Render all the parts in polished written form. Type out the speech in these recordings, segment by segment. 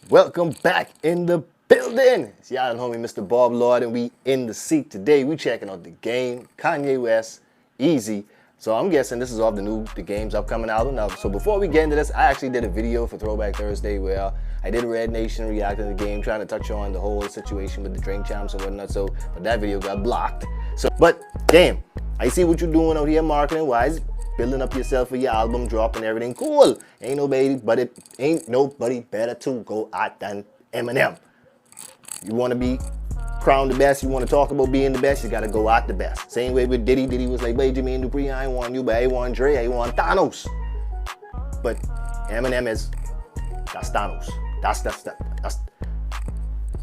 Welcome back in the building. It's y'all and homie Mr. Bob Lord, and we in the seat today. We checking out the game, Kanye West, Easy. So I'm guessing this is off the game's upcoming album. Now, so before we get into this, I actually did a video for Throwback Thursday where I did Red Nation reacting to the game, trying to touch on the whole situation with the drink champs and whatnot. So, but that video got blocked. So, but damn, I see what you're doing out here marketing wise. Building up yourself for your album drop and everything. Cool. Ain't nobody better to go out than Eminem. You want to be crowned the best, you want to talk about being the best, you got to go out the best. Same way with Diddy. Diddy was like, Jimmy and Dupree, I ain't want you, but I want Dre, I want Thanos. But Eminem that's Thanos. That's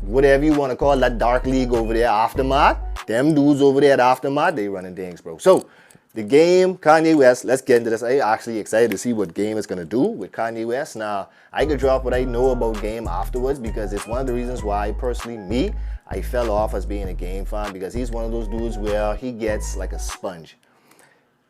whatever you want to call that dark league over there, Aftermath. Them dudes over there at Aftermath, they running things, bro. So, the game, Kanye West, let's get into this. I'm actually excited to see what Game is going to do with Kanye West. Now, I could drop what I know about Game afterwards because it's one of the reasons why, personally, I fell off as being a Game fan because he's one of those dudes where he gets like a sponge.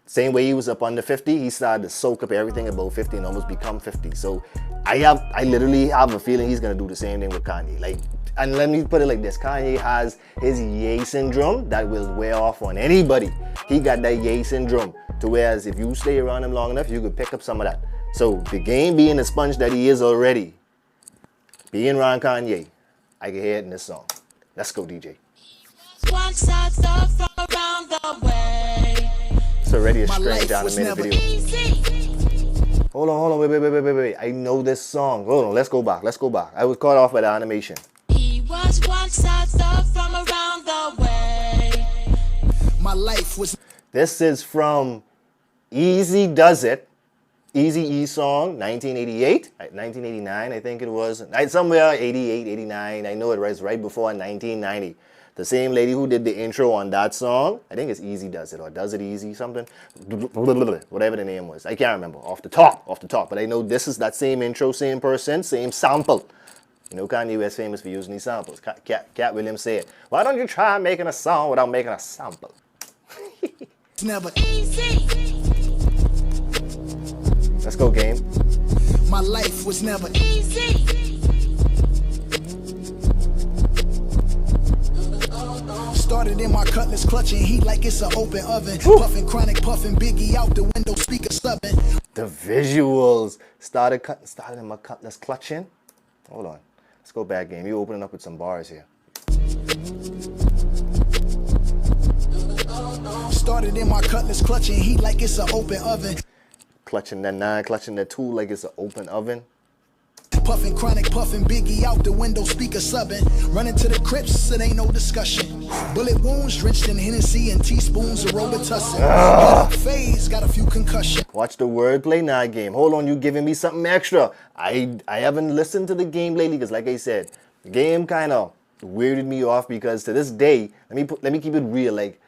Same way he was up under 50, he started to soak up everything above 50 and almost become 50. So I literally have a feeling he's going to do the same thing with Kanye. And let me put it like this, Kanye has his Ye syndrome that will wear off on anybody. He got that Ye syndrome, to whereas if you stay around him long enough, you could pick up some of that. So the Game being the sponge that he is already, being around Kanye, I can hear it in this song. Let's go, DJ. It's already a strange animated video. Hold on, wait. I know this song. Hold on, let's go back. I was caught off by the animation. From around the way. My life was. This is from Easy Does It, Easy E song, 1988, 1989, I think it was. Somewhere 88, 89. I know it was right before 1990. The same lady who did the intro on that song, I think it's Easy Does It or Does It Easy something, whatever the name was. I can't remember off the top. But I know this is that same intro, same person, same sample. You know Kanye West famous for using these samples. Cat Williams said, why don't you try making a song without making a sample? It's never easy. Let's go, Game. My life was never easy. Started in my cutlass, clutching heat like it's an open oven. Puffing chronic, puffing Biggie out the window, speaker subbing. The visuals. Started in my cutlass, clutching. Hold on. Let's go back, Game. You opening up with some bars here. Started in my cutlass, clutching heat like it's an open oven. Clutching that 9, clutching that 2 like it's an open oven. Puffing chronic, puffing Biggie out the window, speaker subbing. Running to the Crips, it ain't no discussion. Bullet wounds drenched in Hennessy and teaspoons of Robitussin. Phase got a few concussions. Watch the wordplay now, Game. Hold on, you giving me something extra. I haven't listened to the Game lately because, like I said, the Game kind of weirded me off because to this day, let me keep it real. Like,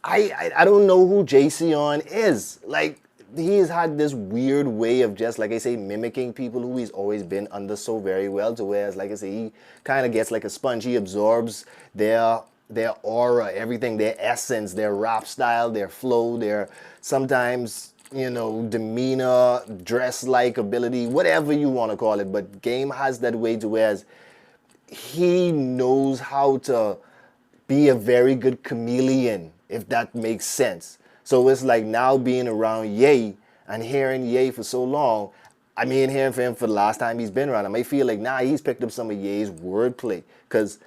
I don't know who Jayceon is. Like, he has had this weird way of just, like I say, mimicking people who he's always been under so very well, to whereas, like I say, he kind of gets like a sponge. He absorbs their aura, everything, their essence, their rap style, their flow, their sometimes, you know, demeanor, dress-like ability, whatever you want to call it. But Game has that way to whereas he knows how to be a very good chameleon, if that makes sense. So it's like now being around Ye and hearing Ye for so long, I mean hearing from him for the last time he's been around him, I feel like now he's picked up some of Ye's wordplay. Because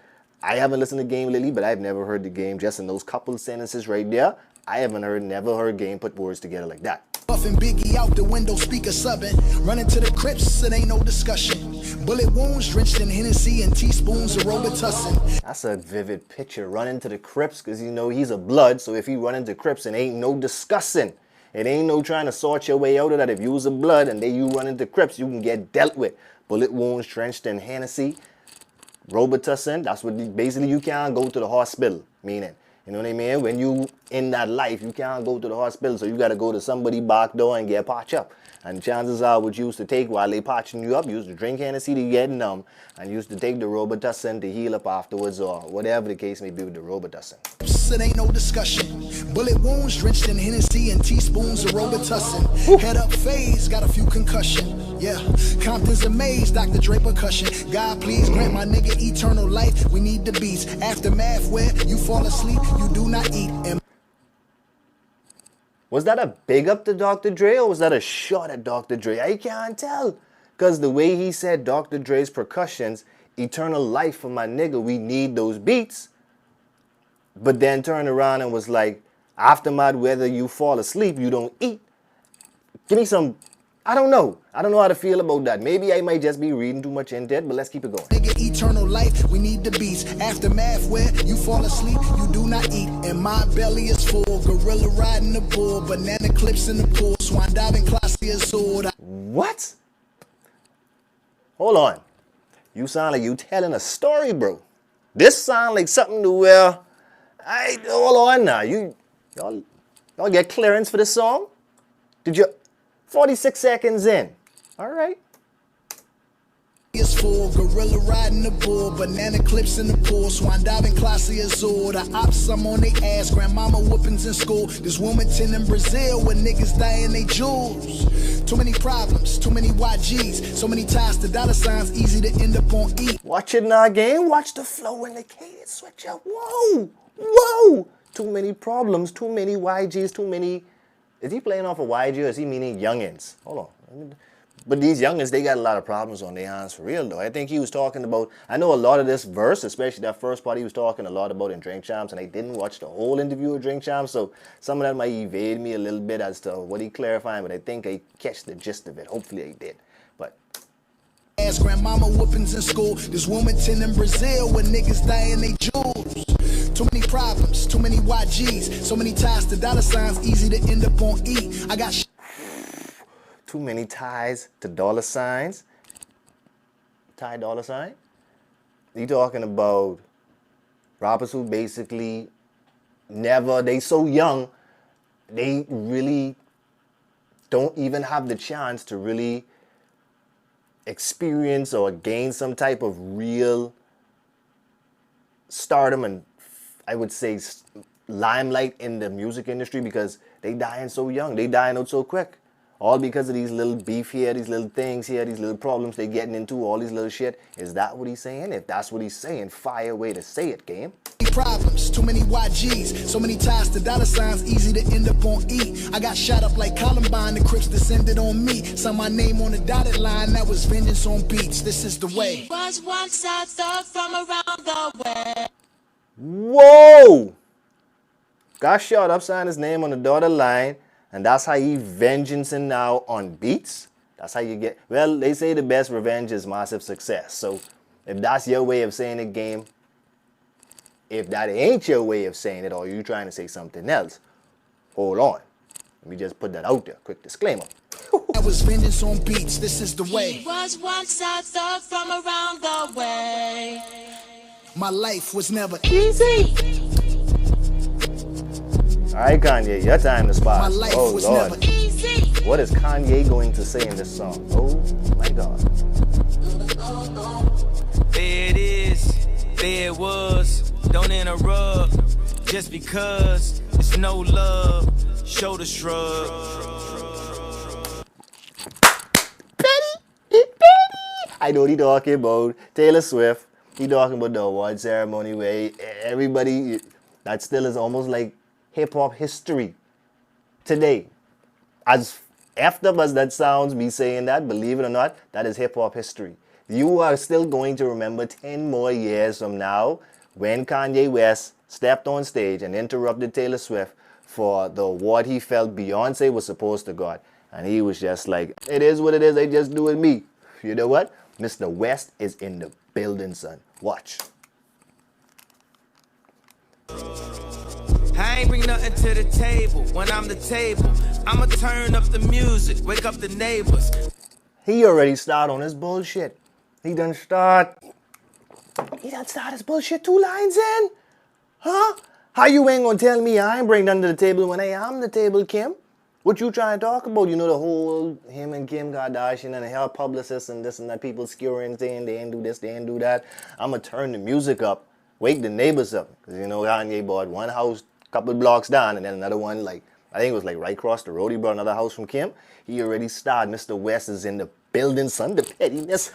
I haven't listened to Game lately, but I've never heard the Game just in those couple of sentences right there. I never heard Game put words together like that. Puffing Biggie out the window, speaker subbing. Running to the Crips, it ain't no discussion. Bullet wounds drenched in Hennessy and teaspoons of Robitussin. That's a vivid picture. Running to the Crips, because you know he's a blood, so if he run into Crips, it ain't no discussing. It ain't no trying to sort your way out of that. If you was a blood and then you run into Crips, you can get dealt with. Bullet wounds drenched in Hennessy, Robitussin, that's what basically you can't go to the hospital, meaning. You know what I mean? When you in that life, you can't go to the hospital, so you got to go to somebody's back door and get patched up. And chances are what you used to take while they patching you up, you used to drink Hennessy to get numb, and you used to take the Robitussin to heal up afterwards, or whatever the case may be with the Robitussin. It ain't no discussion. Bullet wounds drenched in Hennessy and teaspoons of Robitussin. Head up phase, got a few concussion. Yeah, Compton's amazed, Dr. Dre percussion. God, please grant my nigga eternal life. We need the beats. Aftermath where you fall asleep, you do not eat. And was that a big up to Dr. Dre or was that a shot at Dr. Dre? I can't tell. Because the way he said Dr. Dre's percussions, eternal life for my nigga, we need those beats. But then turned around and was like, aftermath, whether you fall asleep, you don't eat. Give me some, I don't know. I don't know how to feel about that. Maybe I might just be reading too much into it, but let's keep it going. Nigga, eternal life, we need the beats. Aftermath, where you fall asleep, you do not eat. And my belly is full, gorilla riding the bull, banana clips in the pool, swan diving, classy as sword. What? Hold on. You sound like you telling a story, bro. This sound like something to where, hold on now. Y'all get clearance for this song? Did you? 46 seconds in. All right. It's full, gorilla riding the bull, banana clips in the pool, swan diving, classy as sword. I ops some on they ass, grandmama whoopings in school. This Wilmington in Brazil where niggas dying they jewels. Too many problems, too many YGs, so many ties to dollar signs, easy to end up on E. Watch it now again, watch the flow and the cadence switch up. Whoa, whoa. Too many problems, too many YGs, too many. Is he playing off a YG or is he meaning youngins? Hold on. But these youngins, they got a lot of problems on their hands for real though. I think he was talking about, I know a lot of this verse, especially that first part he was talking a lot about in Drink Champs, and I didn't watch the whole interview with Drink Champs, so some of that might evade me a little bit as to what he clarifying, but I think I catch the gist of it. Hopefully I did. But ass grandmama whoopings in school. This Wilmington in Brazil where niggas dying they jewels. Too many problems, too many YGs, so many ties to dollar signs, easy to end up on E. I got too many ties to dollar signs. Tie dollar sign? You talking about rappers who basically never, they so young, they really don't even have the chance to really experience or gain some type of real stardom and I would say limelight in the music industry because they dying so young, they dying out so quick. All because of these little beef here, these little things here, these little problems they getting into, all these little shit. Is that what he's saying? If that's what he's saying, fire way to say it, game. Problems, too many YGs, so many ties to dollar signs, easy to end up on E. I got shot up like Columbine, the Crips descended on me. Saw my name on the dotted line, that was vengeance on beats. This is the way. He was once a thug from around the way. Whoa! Got shot up, signed his name on the dotted line. And that's how he vengeancing now on beats. That's how you get, well, they say the best revenge is massive success. So if that's your way of saying it, game, if that ain't your way of saying it or you trying to say something else, hold on. Let me just put that out there. Quick disclaimer. That was vengeance on beats. This is the way. He was once a thug from around the way. My life was never easy. All right, Kanye, your time to spot. My life was Lord. Never easy. What is Kanye going to say in this song? Oh, my God. There it is. There it was. Don't interrupt. Just because it's no love. Shoulder shrug. Betty. I know what he talking about. Taylor Swift. He talking about the award ceremony where everybody, that still is almost like hip-hop history today. As effed up as that sounds, me saying that, believe it or not, that is hip-hop history. You are still going to remember 10 more years from now when Kanye West stepped on stage and interrupted Taylor Swift for the award he felt Beyonce was supposed to got. And he was just like, it is what it is, I just do it me. You know what? Mr. West is in the building, son. Watch. I ain't bring nothing to the table. When I'm the table, I'ma turn up the music, wake up the neighbors. He already started on his bullshit. He done start his bullshit 2 lines in? Huh? How you ain't gonna tell me I ain't bring nothing to the table when I am the table, Kim? What you trying to talk about? You know the whole him and Kim Kardashian and the hell publicists and this and that, people skewering saying they ain't do this, they ain't do that. I'ma turn the music up, wake the neighbors up. Because you know Kanye bought one house couple blocks down, and then another one, like, I think it was like right across the road. He brought another house from Kim. He already started. Mr. West is in the building, son. The pettiness.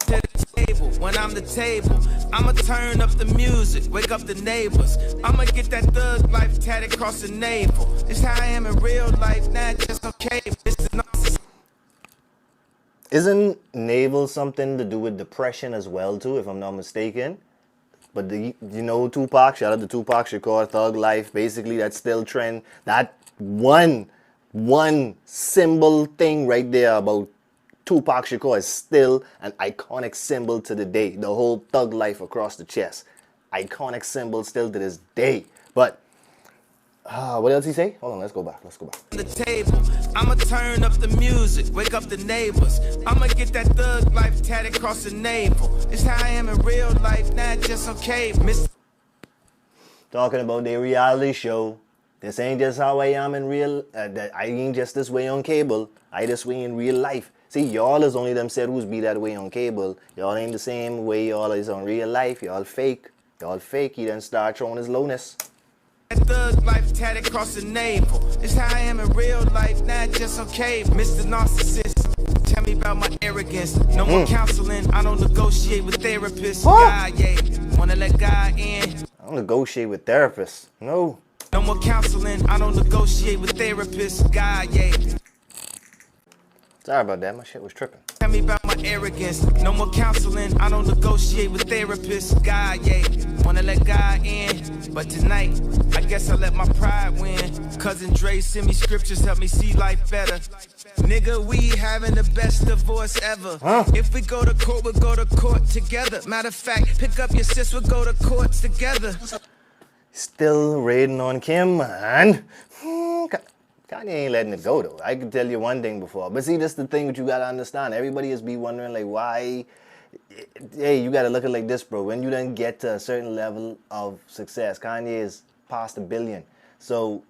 To the table, when I'm the table, I'ma turn up the music, wake up the neighbors. I'ma get that thug life tatted across the navel. It's how I am in real life, not just okay. Mr. Narcissist. Isn't navel something to do with depression as well, too, if I'm not mistaken? But you know Tupac, shout out to Tupac Shakur, Thug Life, basically that still trend. That one symbol thing right there about Tupac Shakur is still an iconic symbol to the day. The whole Thug Life across the chest. Iconic symbol still to this day. But, what else he say? Hold on, let's go back. The table, I'ma turn up the music, wake up the neighbors. I'ma get that thug life tatted across the navel. It's how I am in real life, not just okay. Talking about their reality show. This ain't just how I am in real. I ain't just this way on cable. I this way in real life. See, y'all is only them said who's be that way on cable. Y'all ain't the same way y'all is on real life. Y'all fake. He done start showing his lowness. Thug life tatted across the navel. It's how I am in real life, not just okay. Mr. Narcissist, tell me about my arrogance. No more counseling, I don't negotiate with therapists. God, yeah, wanna let God in. I don't negotiate with therapists. No. No more counseling, I don't negotiate with therapists. God, yeah. Sorry about that, my shit was tripping. Tell me about my arrogance. No more counseling, I don't negotiate with therapists. God, yeah, wanna let God in. But tonight, I guess I let my pride win. Cousin Dre send me scriptures, help me see life better. Nigga, we having the best divorce ever. If we go to court, we'll go to court together. Matter of fact, pick up your sis, we'll go to court together. Still raiding on Kim, man. Kanye ain't letting it go, though. I can tell you one thing before. But see, this the thing that you got to understand. Everybody is be wondering, like, why... Hey, you got to look at it like this, bro. When you done get to a certain level of success, Kanye is past $1 billion. So,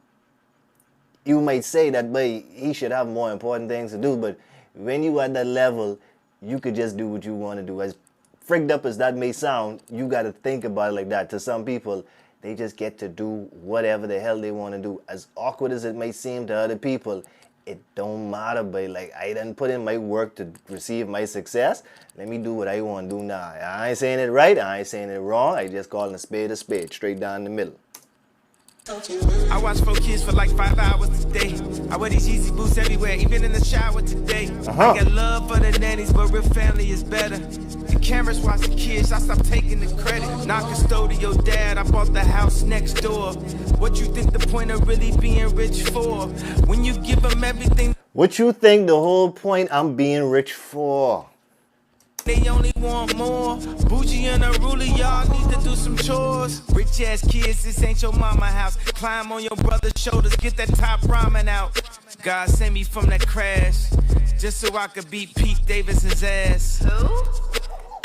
you might say that, boy, he should have more important things to do. But when you at that level, you could just do what you want to do. As frigged up as that may sound, you got to think about it like that. To some people, they just get to do whatever the hell they want to do. As awkward as it may seem to other people, it don't matter, but like, I done put in my work to receive my success. Let me do what I want to do now. I ain't saying it right, I ain't saying it wrong. I just calling a spade, straight down the middle. I watch 4 kids for like 5 hours today. I wear these Yeezy boots everywhere, even in the shower today. I got love for the nannies, but real family is better. The cameras watch the kids, I stopped taking the credit. Not custodial dad, I bought the house next door. What you think the point of really being rich for? When you give them everything, what you think the whole point I'm being rich for? they only want more. Bougie and a ruler, y'all need to do some chores. Rich ass kids, this ain't your mama house. Climb on your brother's shoulders, get that top ramen out. God sent me from that crash, just so I could beat Pete Davidson's ass. Who?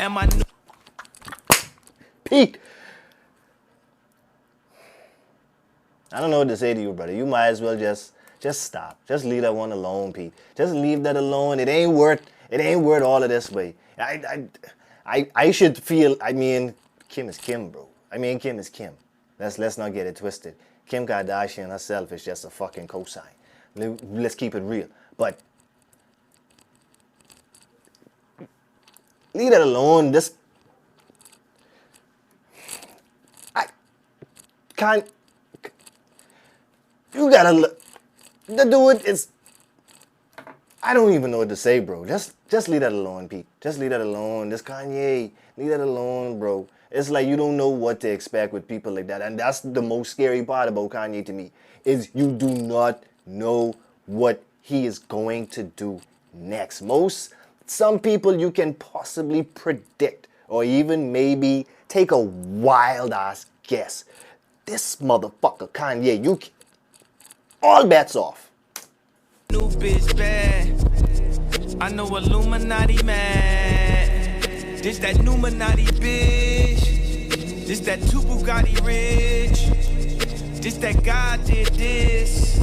Am I new? Pete. I don't know what to say to you, brother. You might as well just stop. Just leave that one alone, Pete. Just leave that alone. It ain't worth all of this, way. I should feel, I mean, Kim is Kim, bro. Kim is Kim. Let's not get it twisted. Kim Kardashian herself is just a fucking cosign. Let's keep it real. But leave that alone. I can't. You gotta look. The dude is. I don't even know what to say, bro. Just leave that alone, Pete. Just leave that alone. This Kanye, leave that alone, bro. It's like you don't know what to expect with people like that. And that's the most scary part about Kanye to me, is you do not know what he is going to do next. Some people you can possibly predict or even maybe take a wild ass guess. This motherfucker, Kanye, all bets off. New bitch bad. I know Illuminati man. This that Numinati bitch. This that two Bugatti rich. This that God did this.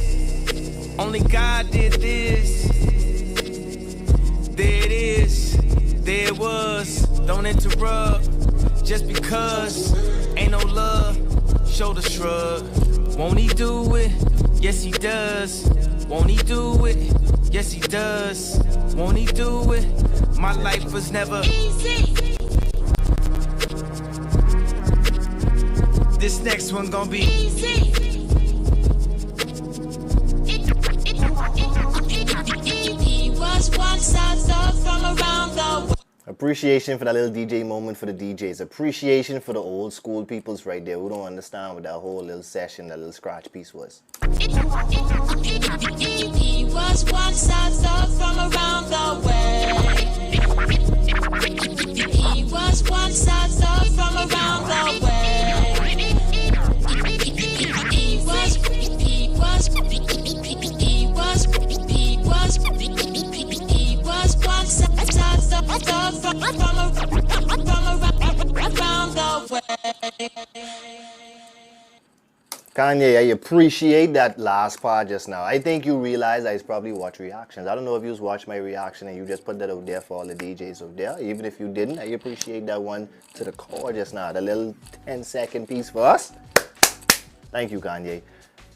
Only God did this. There it is. There it was. Don't interrupt. Just because ain't no love. shoulder shrug. Won't he do it? Yes, he does. Won't he do it? Yes, he does. Won't he do it? My life was never easy. This next one gonna be easy. He was once from around the world. Appreciation for that little DJ moment for the DJs. Appreciation for the old school peoples right there who don't understand what that whole little session, that little scratch piece was. He was once from around the way. He was once from around the way. He was once from around the way. Kanye, I appreciate that last part just now. I think you realize I probably watch reactions. I don't know if you watched my reaction and you just put that out there for all the DJs out there. Even if you didn't, I appreciate that one to the core just now. The little 10-second piece for us. Thank you, Kanye.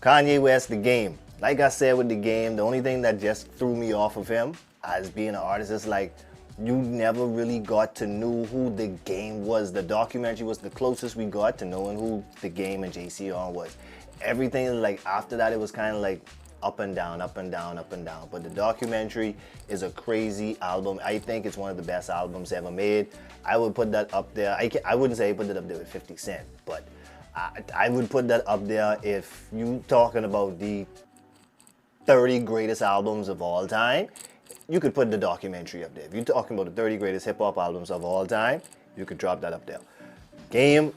Kanye West, the game. Like I said with the game, the only thing that just threw me off of him as being an artist is like, you never really got to know who the game was. The documentary was the closest we got to knowing who the game and JC on was. Everything like after that, it was kind of like up and down, up and down, up and down. But the documentary is a crazy album. I think it's one of the best albums ever made. I would put that up there. I wouldn't say I put it up there with 50 Cent, but I would put that up there if you talking about the 30 greatest albums of all time. You could put the documentary up there. If you're talking about the 30 greatest hip-hop albums of all time, you could drop that up there. Game,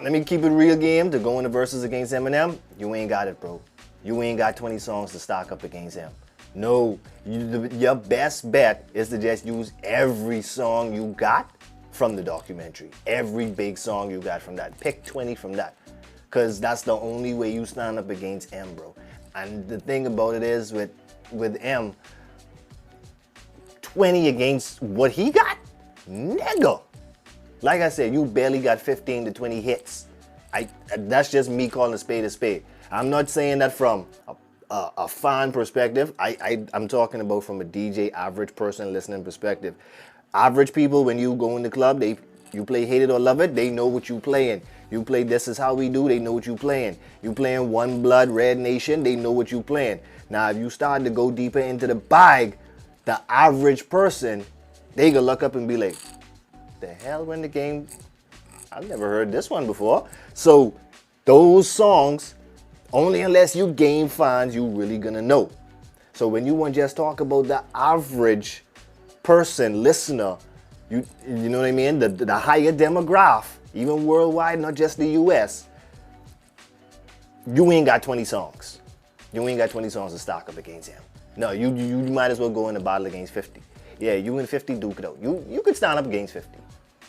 let me keep it real, Game, to go in the verses against Eminem, you ain't got it, bro. You ain't got 20 songs to stock up against him. No, your best bet is to just use every song you got from the documentary. Every big song you got from that. Pick 20 from that. Because that's the only way you stand up against M, bro. And the thing about it is with M, 20 against what he got? Nigga. Like I said, you barely got 15 to 20 hits. That's just me calling a spade a spade. I'm not saying that from a fan perspective. I'm talking about from a DJ, average person listening perspective. Average people, when you go in the club, you play Hate It or Love It, they know what you playing. You play This Is How We Do, they know what you playing. You playing One Blood, Red Nation, they know what you playing. Now, if you start to go deeper into the bag, the average person, they gonna look up and be like, the hell when the game, I've never heard this one before. So those songs, only unless you game fans, you really gonna know. So when you want to just talk about the average person, listener, you know what I mean? The higher demographic, even worldwide, not just the US, you ain't got 20 songs. You ain't got 20 songs to stock up against him. No, you might as well go in a battle against 50. Yeah, you and 50 duke it out. You could stand up against 50.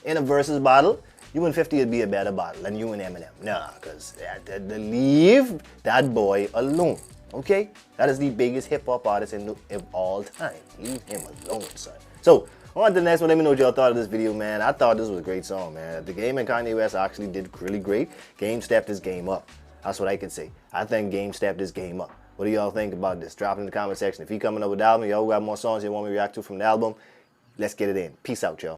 In a versus battle, you and 50 would be a better battle than you and Eminem. Nah, because leave that boy alone, okay? That is the biggest hip-hop artist of all time. Leave him alone, son. So, on to the next one. Let me know what y'all thought of this video, man. I thought this was a great song, man. The Game and Kanye West actually did really great. Game stepped his game up. That's what I could say. I think Game stepped his game up. What do y'all think about this? Drop it in the comment section. If he coming up with the album, y'all got more songs you want me to react to from the album, let's get it in. Peace out, y'all.